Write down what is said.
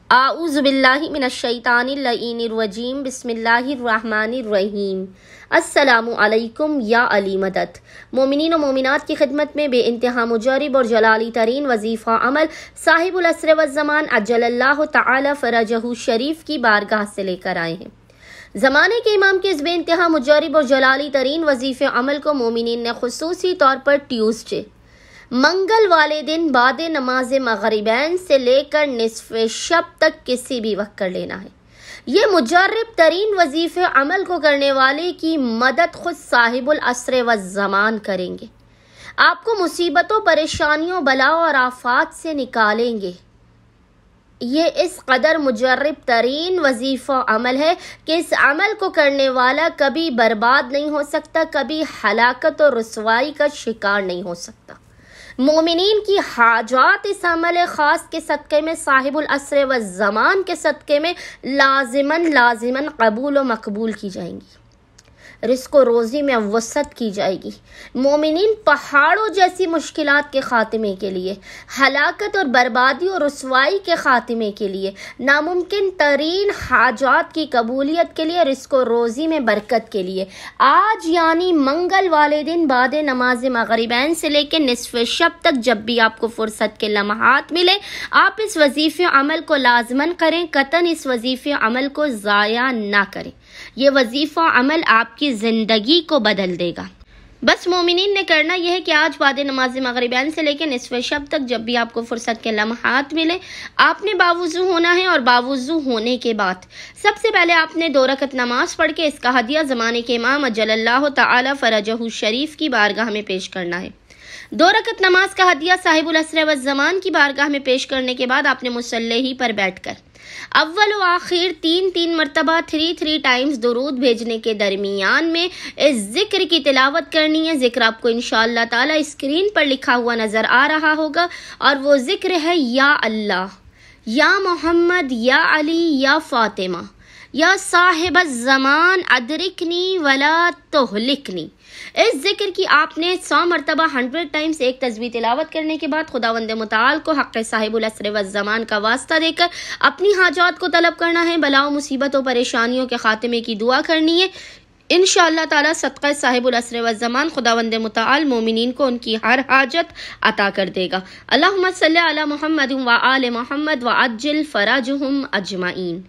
اعوذ باللہ من الشیطان اللعین الرجیم بسم اللہ الرحمن الرحیم۔ السلام علیکم یا علی مدد۔ مومنین و مومنات کی خدمت میں بے انتہا مجرب اور جلالی ترین وظیفہ عمل صاحب العصر والزمان عجل اللہ تعالی فرجہ شریف کی بارگاہ سے لے کر آئے ہیں۔ زمانے کے امام کے اس بے انتہا مجرب اور جلالی ترین وظیفے عمل کو مومنین نے خصوصی طور پر ٹیوزڈے منگل والے دن بعد نماز مغربین سے لے کر نصف شب تک کسی بھی وقت کر لینا ہے۔ یہ مجرب ترین وظیفے عمل کو کرنے والے کی مدد خود صاحب العصر والزمان کریں گے، آپ کو مصیبتوں، پریشانیوں، بلاؤں اور آفات سے نکالیں گے۔ یہ اس قدر مجرب ترین وظیفہ عمل ہے کہ اس عمل کو کرنے والا کبھی برباد نہیں ہو سکتا، کبھی ہلاکت اور رسوائی کا شکار نہیں ہو سکتا۔ مومنین کی حاجات اس عمل خاص کے صدقے میں صاحب العصر والزمان کے صدقے میں لازماً قبول و مقبول کی جائیں گی، رزق و روزی میں وسعت کی جائے گی۔ مومنین پہاڑوں جیسی مشکلات کے خاتمے کے لیے، ہلاکت اور بربادی اور رسوائی کے خاتمے کے لیے، ناممکن ترین حاجات کی قبولیت کے لیے، رزق و روزی میں برکت کے لیے آج یعنی منگل والے دن بعد نماز مغربین سے لے کے نصف شب تک جب بھی آپ کو فرصت کے لمحات ملے، آپ اس وظیفے عمل کو لازماً کریں، قطعاً اس وظیفے عمل کو ضائع نہ کریں۔ یہ وظیفہ عمل آپ کی زندگی کو بدل دے گا۔ بس مومنین نے کرنا یہ ہے کہ آج بعد نماز مغربین سے لے کے نصف شب تک جب بھی آپ کو فرصت کے لمحات ملے، آپ نے باوضو ہونا ہے، اور باوضو ہونے کے بعد سب سے پہلے آپ نے 2 رکعت نماز پڑھ کے اس کا ہدیہ زمانے کے امام عجل اللہ تعالی فرجہ شریف کی بارگاہ میں پیش کرنا ہے۔ 2 رکعت نماز کا ہدیہ صاحب العصر والزمان کی بارگاہ میں پیش کرنے کے بعد آپ نے مصلی پر بیٹھ کر اول و آخر 3 مرتبہ 3 ٹائمز درود بھیجنے کے درمیان میں اس ذکر کی تلاوت کرنی ہے۔ ذکر آپ کو انشاءاللہ تعالی اسکرین پر لکھا ہوا نظر آ رہا ہوگا، اور وہ ذکر ہے یا اللہ، یا محمد، یا علی، یا فاطمہ، یا صاحب الزمان ادرکنی ولا تہلکنی۔ اس ذکر کی آپ نے 100 مرتبہ 100 ٹائمز ایک تسبیح تلاوت کرنے کے بعد خداوند متعال کو حق صاحب العصر والزمان کا واسطہ دے کر اپنی حاجات کو طلب کرنا ہے، بلاؤں، مصیبتوں، پریشانیوں کے خاتمے کی دعا کرنی ہے۔ انشاءاللہ تعالی صدقہ صاحب العصر والزمان خداوند متعال مومنین کو ان کی ہر حاجت عطا کر دے گا۔ اللہم صلی علی محمد و آل محمد و عجل فرجہم اجمعین۔